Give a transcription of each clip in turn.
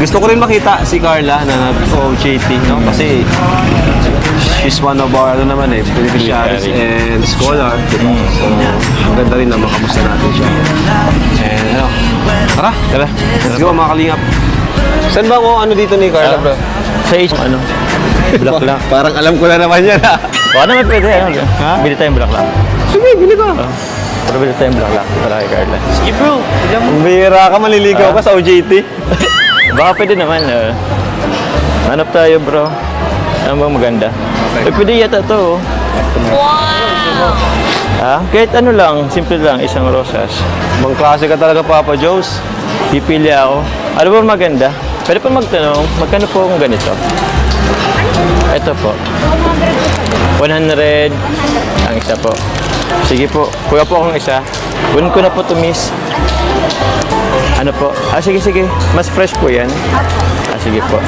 Gusto ko rin makita si Carla na nag-OJT, no? Kasi she's one of our, ano naman eh, beneficiaries and scholar, diba? So, maganda rin na makamusta natin siya. And ano, tara, let's go mga kalingap. Saan ba ako ano dito ni Carla, bro? Sa ano? Bulaklak. Parang alam ko na naman yan, ha? Baka naman pwede, ano? Bili tayong bulaklak. Sige, bili ka. Pero bili tayong bulaklak para kay Carla. Sige, bro. Bira ka, maliligaw ka sa OJT. Baka pwede naman, hanap tayo, bro. Ano bang maganda? Okay. Pwede yata to. Wow! Kahit ano lang, simple lang, isang rosas. Bang klase ka talaga, Papa Joe's. Pipili ako. Ano ba maganda? Pwede pa magtanong, magkano po kung ganito? Ito po. 100 ang isa po. Sige po, kuya po akong isa. Kunin ko na po to, miss. Ano po? Sige. Mas fresh po yan. Sige po.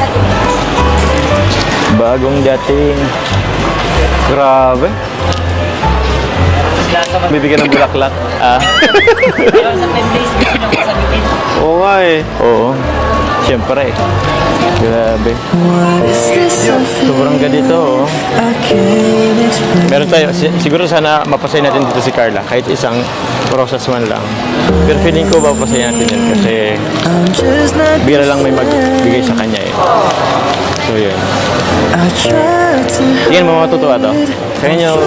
Bagong dating. Grabe. Bibigyan ng bulaklak. Oo nga eh. Oo. Siyempre. Grabe. Sobrang ganito, oh. Meron tayo, siguro sana mapasayin natin dito si Carla, kahit isang rosas man lang. Pero feeling ko mapasayin natin yan kasi bira lang may magbigay sa kanya eh. So yun. Tingnan mo, matutuwa to. Tingnan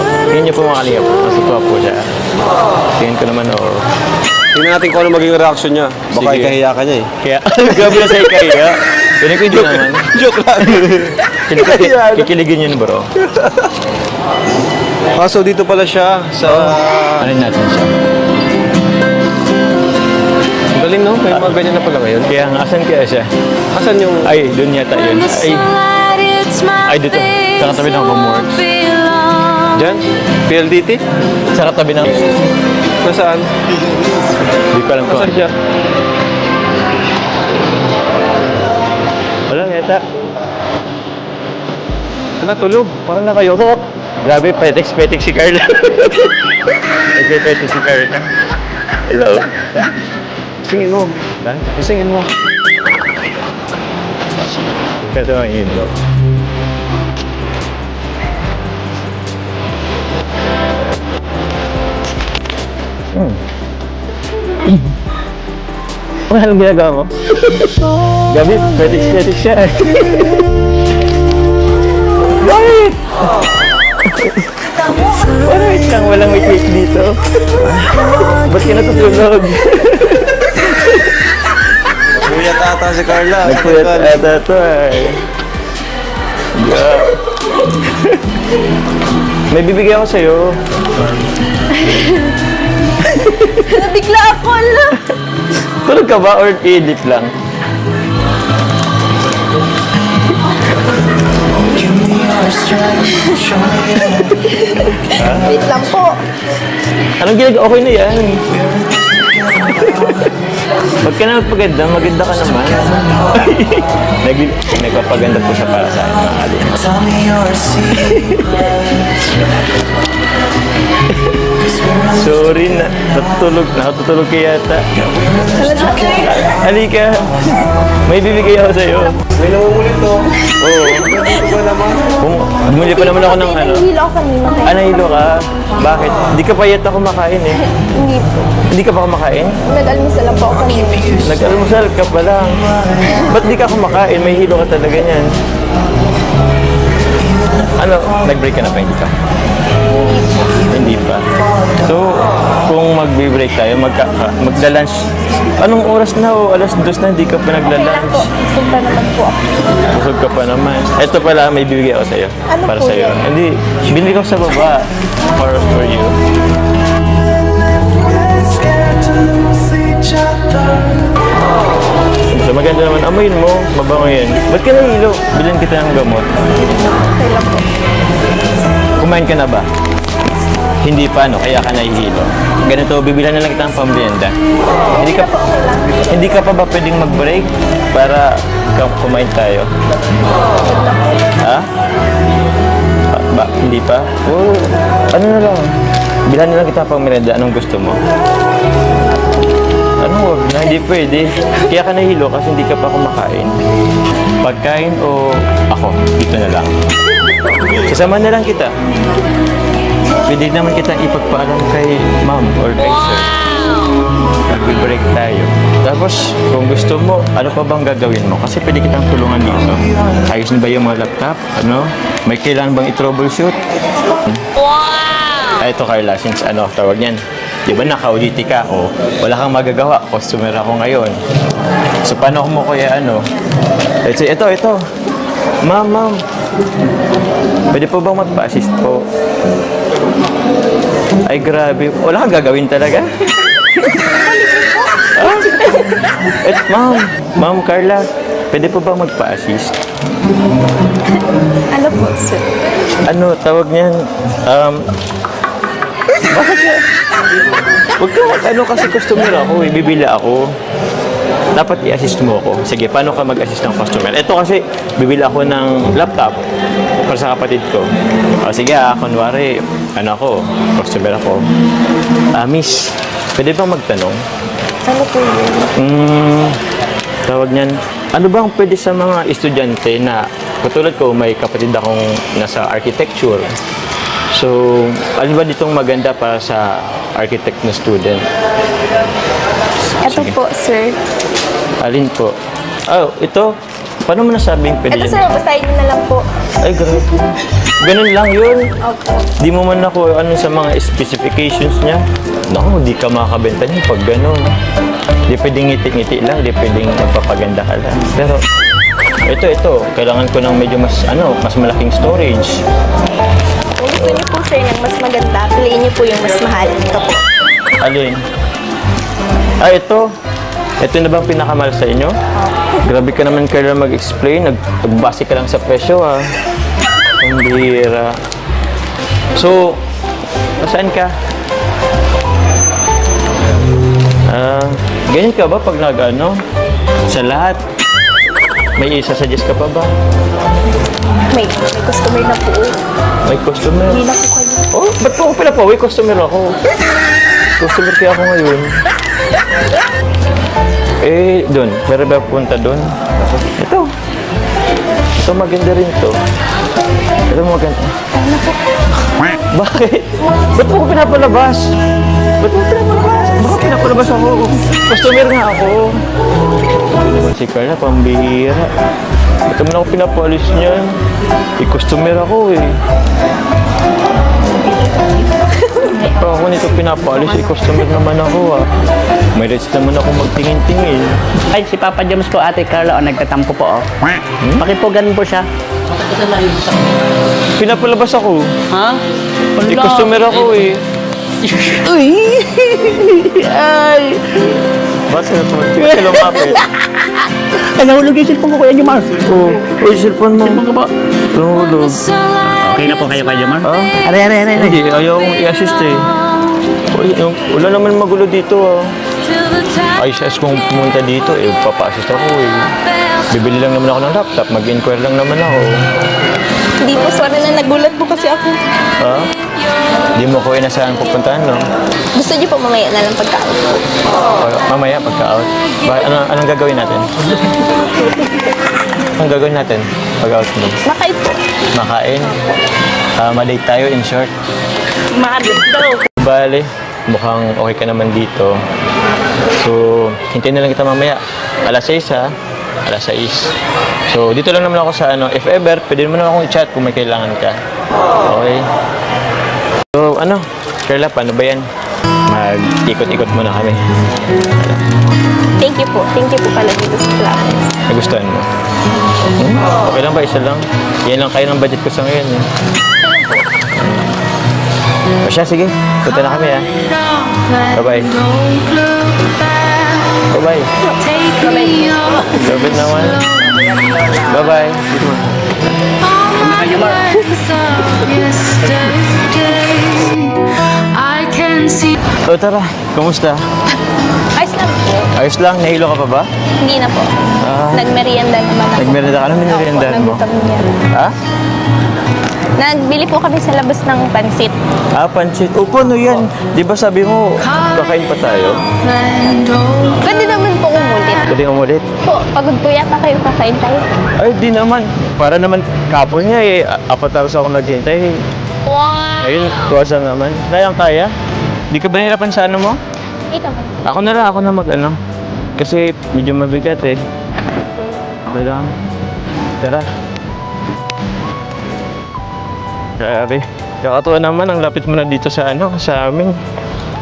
nyo po mga kalingap. Matutuwa po siya. Tingnan ko naman, oh. Tingnan natin kung ano maging reaction niya. Baka ikahiya ka niya eh. Kaya, gabi na sa ikahiya. Tingnan ko hindi naman. Joke lang. Kikiligin yun, bro. So dito pala siya sa... Ano natin siya? Galing, no? May mga ganyan na pala ngayon. Kaya nga, asan kaya siya? Asan yung... Ay, doon yata yun. Ay, dito. Sa katabi ng homeworks. Diyan? PLDT? Sa katabi ng... Saan? Hindi ko alam ko. Saan siya? Wala, yata. Wala, tulog. Parang nakayurok. Grabe, petex si Carla. Petex si Carla. Hello. Singin mo. Singin mo. Ito ang hilo. Anong ginagawa mo? Gabi, petex siya. Bakit? Wait lang, walang wait dito. Ba't ka natutulog? Nagpuyat ata si Carla. Nagpuyat ata ito eh. May bibigay ako sa'yo. Nabigla ako, ala. Tulog ka ba or edit lang? Wait lang po. Anong ginagawa? Okay na yan. Huwag ka na magpaganda, maganda ka naman. Nagpapaganda po siya para sa akin, mga kalingap. Sorry na, natutulog ka yata. Halika, may bibigay ako sa'yo. May nangungulit to. Oo. Dito ba naman? Bumili pa naman ako ng ano. Nahihilo ako kanina. Nahilo ka? Bakit? Hindi ka pa yata kumakain eh. Hindi po. Hindi ka pa kumakain? Nag-almusal lang po ako kanina. Nag-almusal ka pa lang. Ba't di ka kumakain? May hilo ka talaga niyan. Ano? Nag-break ka na pa? Hindi pa? Hindi pa. So, kung mag-break tayo, magla-lunch. Anong oras na o? Alas 2 na, hindi ka pa nagla-lunch. Busog pa naman po ako. Busog ka pa naman. Ito pala, may bibigay ako sa'yo. Ano para po sa'yo. yan? Hindi, binili ko sa baba. For you. So, maganda naman. Amoyin mo. Mabango yan. Ba't ka nahilo? Bilhin kita ng gamot. Okay lang po. Kumain ka na ba? Hindi pa, no? Kaya ka nahihilo. Ganito, bibilan na lang kita ng pambrienda. Hindi ka pa ba pwedeng mag-break para kumain tayo? Ha? Hindi pa? Oh, ano na lang? Bilhan na lang kita pang merienda. Anong gusto mo? Ano wag na? Hindi pwede. Kaya ka nahilo kasi hindi ka pa kumakain. Pagkain o ako? Dito na lang. Kasama na lang kita. Pwede naman kita ipagpaalam kay ma'am or kay sir. Mag-break tayo. Tapos, kung gusto mo, ano pa bang gagawin mo? Kasi pwede kitang tulungan dito. Ayos na ba yung mga laptop? Ano? May kailangan bang i-troubleshoot? Wow! Ito Carla, since ano, tawag niyan. Di ba naka-auditi ka? O, wala kang magagawa. Customer ako ngayon. So, paano mo kaya ano? Let's say, ito. Ma'am. Pwede po bang magpa-assist po? Ay, grabe. Wala kang gagawin talaga? Ma'am Carla, pwede po bang magpa-assist? Ano po, sir? Ano, tawag niyan? Bakit yan? Huwag ka ano kasi customer ako, bibili ako. Dapat i-assist mo ako. Sige, paano ka mag-assist ng customer? Ito kasi, bibili ako ng laptop para sa kapatid ko. O sige kunwari, customer ako. Miss, pwede bang magtanong? Ano po yun? Tawag niyan, ano bang pwede sa mga estudyante na, katulad ko, may kapatid akong nasa architecture. So, ano ba ditong maganda para sa architect na student? Ito Sige. po, sir. Alin po? Oh, ito. Paano mo nasabing pwede Ito, yan? sir. Basahin niyo na lang po. Ay, grabe. Ganun lang yun. Opo. Di mo man ako ano sa mga specifications niya. Naku, di ka makakabenta niya pag ganun. Di pwedeng ngiti-ngiti lang, di pwedeng magpapaganda ka lang. Pero, ito. Kailangan ko ng medyo mas malaking storage. Kung gusto niyo po, sir, ng mas maganda, piliin niyo po yung mas mahal. Ito po. Alin? Ito. Ito na bang pinakamahal sa inyo? Grabe ka naman kaya mag-explain. Nagbase ka lang sa presyo, ha? Ang bihira. So, saan ka? Ganyan ka ba pag sa lahat? May isa-suggest ka pa ba? May customer na po. May customer? Hindi na po kayo. Oh, ba't po ako pinapaway? Customer ako. Customer kaya ako ngayon. Doon. Meron ba punta doon? Ito. Ito maganda rin to. Ito maganda. Ano po? Bakit? Ba't po ako pinapalabas? Baka pinapalabas ako. Customer nga ako. Hindi naman si Carla, pambihira. Ba't naman ako pinapalis niyan? Customer ako Ako nito pinapalis, customer naman ako May rights naman ako magtingin-tingin. Ay, si Papa James po, Ate Carla, nagtatampo po, Bakit po ganun po siya? Pinapalabas ako. Ha? Customer ako Uy! Ay! Bakit ka lumapit? Ay, nahulog yung cellphone ko, Kuya Jomar. Cellphone mo. Cellphone ko po. Nahulog. Okay na po kayo, Kuya Jomar? Ah? Aray. Hindi, ayaw akong i-assist Wala naman magulo dito Ay, kung pumunta dito, papa-assist ako Bibili lang naman ako ng laptop, mag-inquire lang naman ako. Hindi po, sorry na nagulat po kasi ako. Ha? Hindi mo ko inasahan pupuntahan, no? Gusto niyo po mamaya na lang pagkain po. Mamaya, pagka-out. Anong gagawin natin? Anong gagawin natin pag-out mo? Makain po. Makain? Malate tayo, in short. Maalit daw. Bale, mukhang okay ka naman dito. So, hintayin na lang kita mamaya. Alas 6, ha? Alas 6. So, dito lang naman ako sa if ever, pwede naman akong i-chat kung may kailangan ka. Okay? So, Carla, paano ba yan? Mag-ikot-ikot muna kami. Thank you po. Thank you po pala dito sa Flowers. Nagustuhan mo? Okay lang ba? Isa lang? Yan lang kayo ng budget ko sa ngayon. O siya, sige. Punta na kami, ha? Bye-bye. Bye-bye. Bye-bye naman. Bye-bye. O, tara. Kumusta? Ayos lang po. Ayos lang? Nahilo ka pa ba? Hindi na po. Nagmerienda naman ako. Nagmerienda ka? Anong mineriendahan mo? Nagutom niya. Ha? Nagbili po kami sa labas ng pansit. Ah, pansit. O, paano yan? Di ba sabi mo, kakain pa tayo? Pwede naman po umulit. Pwede umulit. Po, pagod po yata kayo, kakain tayo. Ay, di naman. Para naman kapon niya eh. 4 ako naghintay. Wow! Ayun, tuwasan naman. Kayang kaya? Di ka ba nahirapan sa ano mo? Ito po. Ako na mag-ano. Kasi medyo mabigat eh. Okay lang. Tara. Grabe. Kakatuwa naman, ang lapit mo na dito sa sa amin.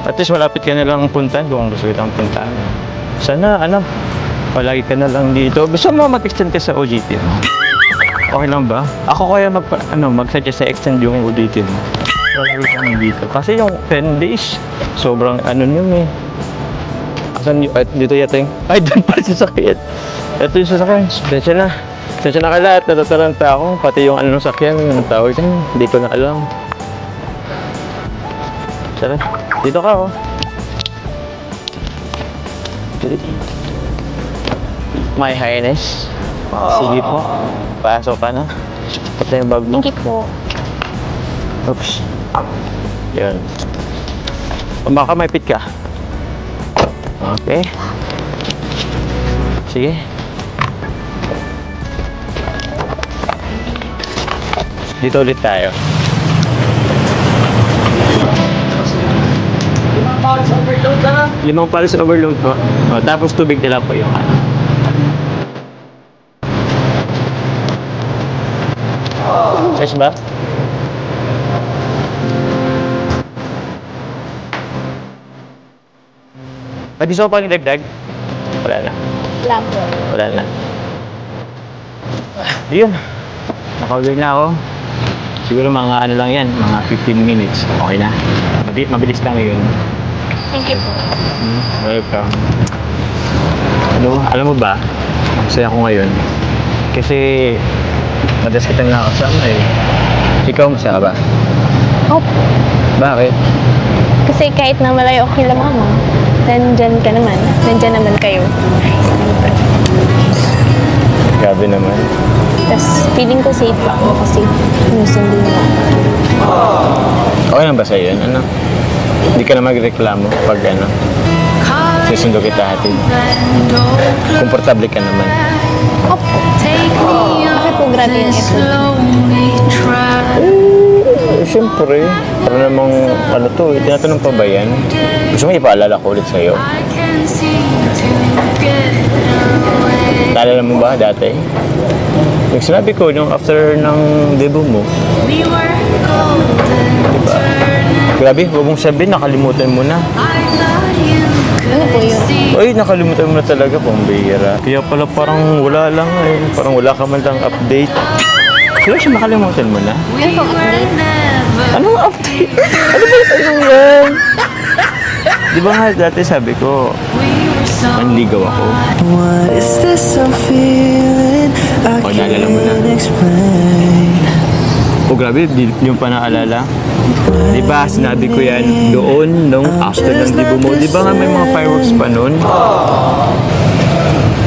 At least malapit ka na lang puntahan kung gusto kitang puntahan. Sana, palagi ka na lang dito. Gusto mo mag-extend ka sa OJT mo? Okay lang ba? Ako kaya mag-suggest sa extend yung OJT mo. Dito. Kasi yung 10 days, sobrang yun eh. Asan yung, dito yata yung, ay, doon pa yung sasakyan. Ito yung sasakyan. Sensya na ka lahat, natataranta ako. Pati yung sasakyan, yung tawag dyan, hindi ko na alam. Tara, dito ka oh. My Highness. Sige po. Pasok ka na. Pati yung bag mo. Thank you po. Oops. Yan. Baka may pit ka. Okay. Sige. Dito ulit tayo. Limang palis overload po. O, tapos tubig nila po yung Fresh ba? Pwede sa pang dagdag? Wala na. Wala po. Wala na. Yun. Nakauwi na ako. Siguro mga lang yan, mga 15 minutes. Okay na. Mabilis lang yun. Thank you po. Welcome. Alam mo ba? Masaya ko ngayon. Kasi madalas kitang nakasama eh. Ikaw masaya ba? Opo. Bakit? Kasi kahit na malayo ako kila mama, nandyan ka naman. Nandyan naman kayo. Grabe naman. Tapos feeling ko safe ako kasi sinusundo mo. Okay lang ba sa'yo yun? Hindi ka na magreklamo pag susundo kita hatid. Komportable ka naman. Opo. Bakit po grabe yung effort? Siyempre. Para namang tinatanong pa ba yan? Gusto mo ipaalala ko ulit sa'yo? Naalala mo ba dati? Yung sinabi ko, yung after ng debut mo, diba? Grabe, huwag mong sabihin, nakalimutan mo na. Ano po yun? Ay, nakalimutan mo na talaga, pambihira. Kaya pala parang wala lang eh. Parang wala ka man lang update. Kaya siya nakalimutan mo na? Ano pong update? Anong update? Ano ba yung tanong yan? Di ba nga dati sabi ko, manligaw ako. What is this I'm feeling? I O, naalala mo na. can't explain. O grabe, di yung pa naalala. Di ba, sinabi ko yan doon, nung after ng debut mo. Di ba nga may mga fireworks pa noon?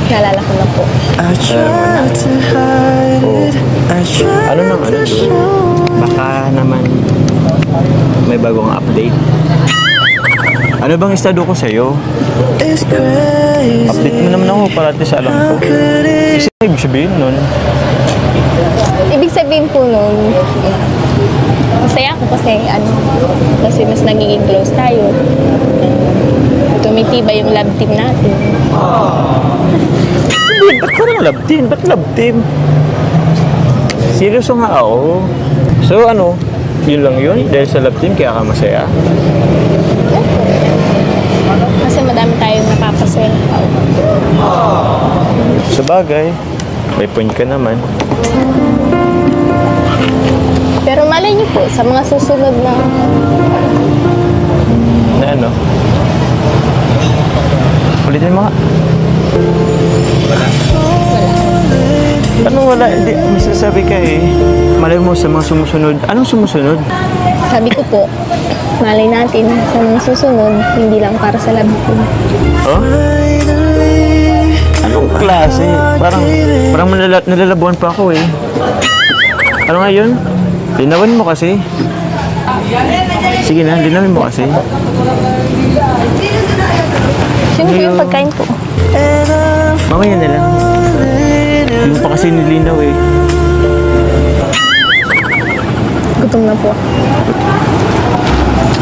Naalala ko na po. I tried to hide it. I tried Ano naman, to show baka naman may bagong update. Ano bang estado ko sa'yo? it's crazy. Update mo naman ako para at least alam ko. Could it Kasi ibig sabihin nun, Ibig sabihin po nun, masaya ako kasi mas nagiging close tayo. Tumitibay yung love team natin. hindi, ba't ka lang love team? Ba't love team? Seryoso nga ako. So yun lang yun? Dahil sa love team kaya ka masaya? Kasi madami tayong napapasaya. Sa bagay, may point ka naman. Pero malay niyo po, sa mga susunod na Na ulitin mo nga. Anong wala? Hindi, masasabi ka eh. Malay mo sa mga sumusunod. Anong sumusunod? sabi ko po, malay natin sa mga susunod, hindi lang para sa love team. Oh? Anong klase? Parang nalalabuan pa ako eh. Ano nga yun? Linawan mo kasi. Sige na, linawin mo kasi. Sino po yung pagkain po? Mamaya na lang. Hindi mo pa kasi nilinaw eh. Gutom na po.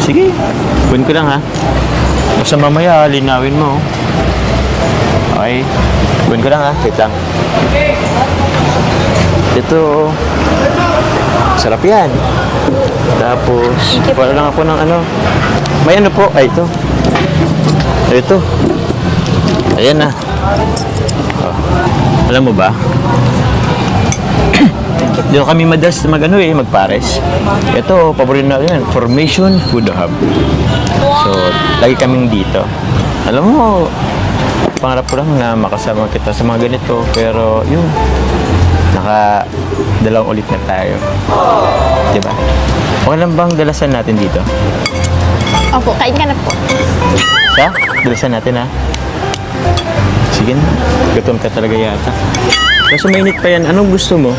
Sige, kunin ko lang ha. Basta mamaya, linawin mo. Okay, kunin ko lang ha. Wait lang. Ito, sarap yan. Tapos, wala lang ako ng ano. May ano po, ay ito. Ito. Ayan na. Oh. Alam mo ba? Dito kami madalas mag-ano eh, magpares. Ito, paborito na yan. Formation Food Hub. So, lagi kaming dito. Alam mo, pangarap ko lang na makasama kita sa mga ganito. Pero, yun. Dalawang ulit na tayo. Diba? Okay lang bang dalasan natin dito? Opo, kain ka na po. Sa? Dalasan natin ha? Sige na. Gutom ka talaga yata. Kaso mainit pa yan. Anong gusto mo?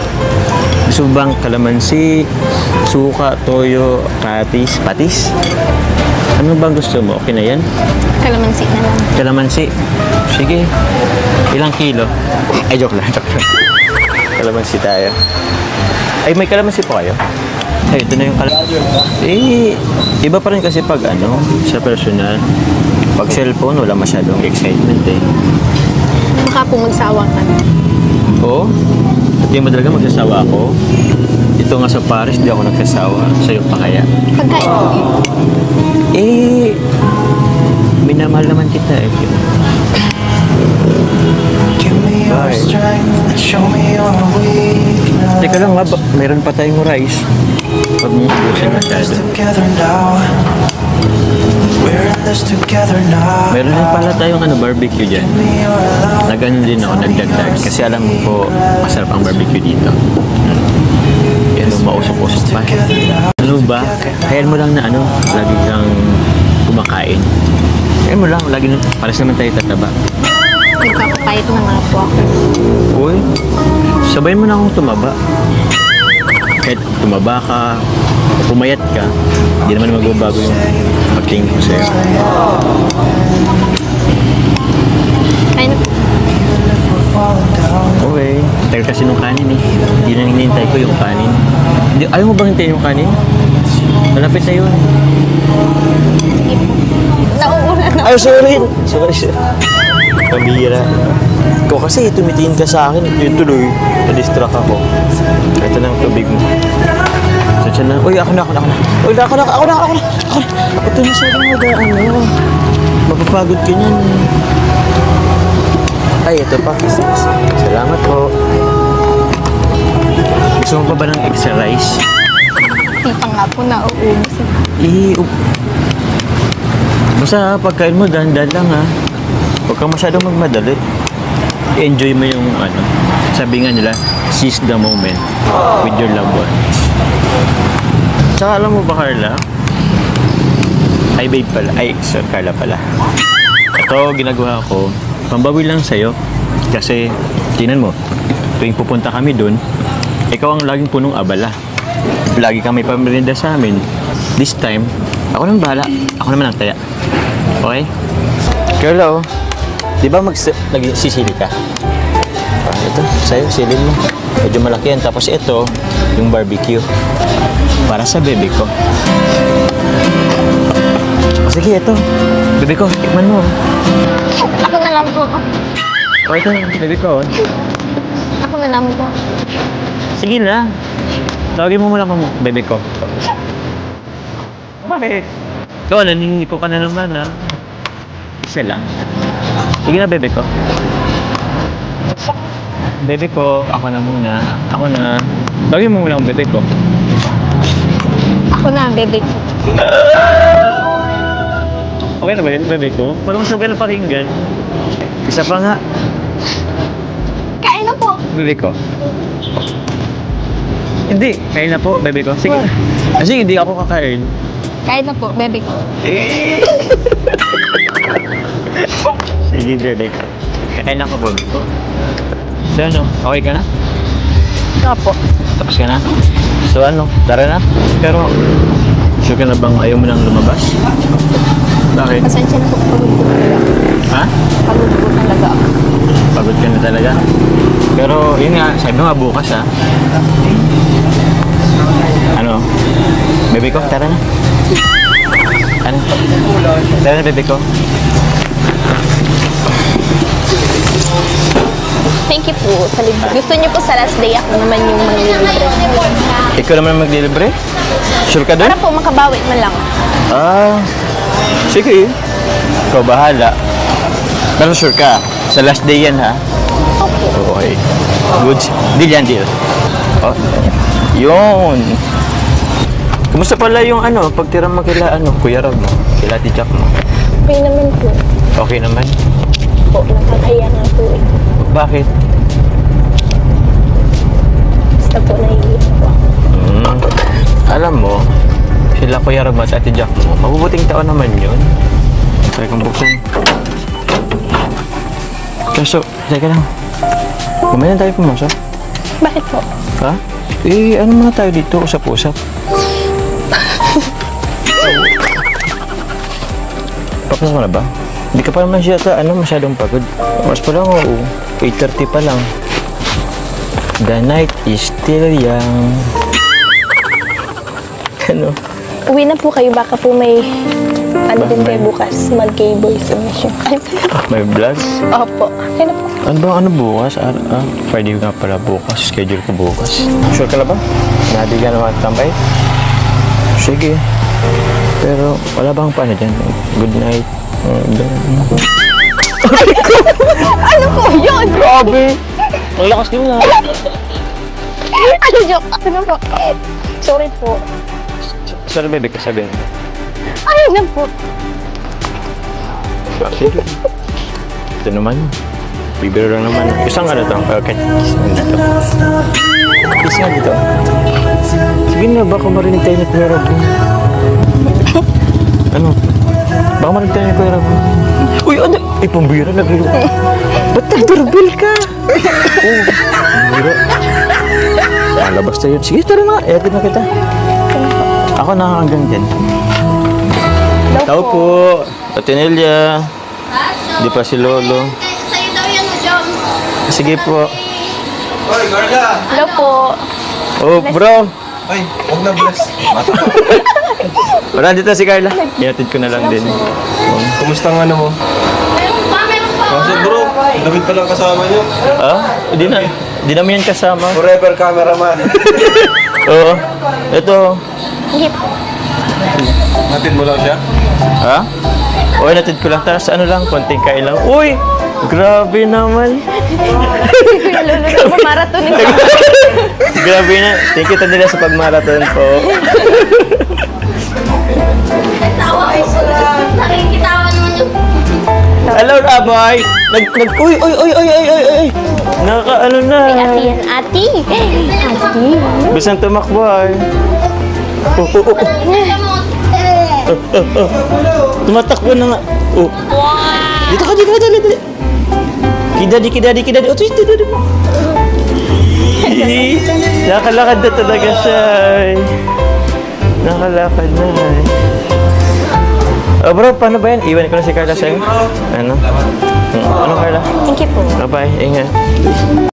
Gusto mo bang kalamansi, suka, toyo, patis? Ano bang gusto mo? Okay na yan? Kalamansi na lang. Kalamansi. Sige. Ilang kilo? Ay, joke lang. Kalamansi tayo. Ay, may kalamansi po kayo? Ay, ito na yung kalamansi. Eh, iba pa rin kasi pag ano, sa personal. Pag cellphone, wala masyadong excitement eh. Baka po magsawa ka na. Oo. At di mo talaga magsasawa ako. Ito nga sa Paris, di ako nagsasawa. Sa'yo pa kaya? Pagkain po. Eh, minamahal naman kita eh. Give me your Bye. strength and show me your weakness. Teka lang nga, mayroon pa tayong rice. Pag mo ubusin We're in this masyado. together now. We're in this together now. Meron din pala tayong barbecue dyan. Give me your love. Nagano din ako, nagdagdag. Kasi alam ko, masarap ang barbecue dito. Yan, mausok-usok pa. Ano ba? Hayaan mo lang na lagi kang kumakain. Hayaan mo lang, lagi na, pares naman tayo tataba. Nagpapakayat na nga po ako. Uy, sabayin mo na akong tumaba. Kahit tumaba ka, pumayat ka, hindi naman magbabago yung pagtingin ko sa'yo. Kain na po. Okay, tagal kasi nung kanin eh. Hindi na hinihintay ko yung kanin. Ayaw mo bang hintayin yung kanin? Malapit na yun. Nauuna na. Ay, sorry. Sorry. Pambihira. Ikaw kasi tumitingin ka sa akin. Yun tuloy. Na-distract ako. Ito na ang tubig mo. So, na. Uy, ako na. Uy, ako na. Ito na sa akin mapapagod ka niyan. Ay, ito pa. Salamat po. Gusto mo pa ba ng extra rice? Hindi pa nga po nauubos. Basta pagkain mo, dahan-dahan lang ha. Huwag kang masyadong magmadali. Enjoy mo yung sabi nga nila, seize the moment with your loved ones. Tsaka alam mo ba, Carla? Ay, babe pala. Ay, sir, Carla pala. Ito, ginagawa ko, pambawi lang sa'yo. Kasi, tingnan mo, tuwing pupunta kami dun, ikaw ang laging punong abala. Lagi kang may pamerinda sa amin. This time, ako nang bahala. Ako naman ang taya. Okay? Carla, di ba nagsisili ka? Ito, sa'yo, silin mo. Medyo malaki yan. Tapos ito, yung barbecue. Para sa bebe ko. Sige, ito. Bebe ko, tikman mo. Ako na lang po. O, ito, bebe ko. Ako na lang po. Sige na. Tawagin mo muna kung bebe ko. Bakit? Ikaw, naningipo ka na naman, ha? Isa lang. Sige na, bebe ko. Bebe ko, ako na muna. Ako na. Tawagin mo muna kung bebe ko. Ako na, bebe ko. Okay na ba yun, bebe ko? Parang sabay na pakinggan. Isa pa nga. Kain na po. Bebe ko. Hindi, kain na po, bebe ko. Sige. Kasi hindi ako kakain. Kain na po, bebe ko. Sige, bebe ko. Kakain ako, bebe ko. So ano, okay ka na? Opo. Tapos ka na? So ano, tara na. Pero, sure ka na bang ayaw mo nang lumabas? Bakit? Pasensya na po, pagod po talaga ako. Ha? Pagod po talaga ako. Pagod ka na talaga. Pero, yun nga, sabi mo nga bukas ha. Ano? Bebe ko, tara na. Ano? Tara na, bebe ko. Thank you po. Gusto niyo po sa last day ako naman yung manglilibre. Ikaw naman maglilibre? Sure ka doon? Para po makabawi man lang. Ah, sige. Ikaw bahala. Pero sure ka, sa last day yan ha? Opo. Okay. Good. Deal yan, deal. Oh, yun. Kumusta pala yung ano, pagtira mo kila ano, Kuya Rob mo, kila Ate Jack mo? Okay naman po. Okay naman? Po, nakakaya nga po eh. Bakit? Basta po naiiyak po ako. Alam mo, sila Kuya Rob at Ate Jack mo, mabubuting taon naman yun. Try kong buksan. Kaso, teka lang. Kumain na tayo pumasok. Bakit po? Ha? Eh, ano muna tayo dito? Usap-usap. Papasok mo na ba? Hindi ka pa naman siya masyadong pagod. Mas pa lang, 8:30 pa lang. The night is still young. Ano? Uwi na po kayo. Baka po may ano din kayo bukas. Mag-cable submission. May vlog? Opo. Kaya na po. Ano bukas? Friday nga pala bukas. Schedule ko bukas. Sure ka na ba? Nadi ka naman tambay? Sige. Pero wala bang paano dyan? Good night. Ano po yun? Grabe! Ang lakas din na. Ano joke? Ano po? Sorry po. Sorry, baby, kasabihin. Ayun na po. Sige. Ito naman. Bibiro lang naman. Isang ano to? Okay. Kiss nga dito. Kiss nga dito. Sige na, baka marinig tayo ni Kuya Rob. Ano? Baka marinig tayo ni Kuya Rob. Uy, ano? Ay, pambira na biro. Ba't nag-doorbell ka? Oo, pambira. Malabas tayo. Sige, tara na. Etin na kita. Ako na hanggang dyan. Tao po. Ate Nelia. Di pa si Lolo. Sa'yo daw yan, John. Sige po. Hoy, Garda! Hello po. Oh, bro. Ay, huwag na bless. Wala dito si Carla. Inatid ko na lang din. Kumusta ang ano mo? Meron pa, meron pa. Kasi bro, David pa lang kasama niyo. Ah? Hindi namin yan kasama. Forever cameraman. Oo. Ito. Hindi po. Natid mo lang siya? Ha? Oo, inatid ko lang. Tapos ano lang, konting kain lang. Uy! Grabe naman. Kuya Lolo na marathon ito. Grabe na. Thank you nila sa pagmarathon po. Tawa ko sila. Nakikitawa naman yung... Hello, Raboy! Uy! Naka-ano na. Ate yan, ate. Ate. Gustong tumakbo ay. Tumatakbo na nga. Oh. Dito ka, dali. Kidadi. Oh, dito. Nakalakad na talaga siya. Nakalakad na. Oh, bro, paano ba yan? Iwan ko na si Carla sa'yo. Ano? Ano, Carla? Thank you po. Bye-bye. Ingat.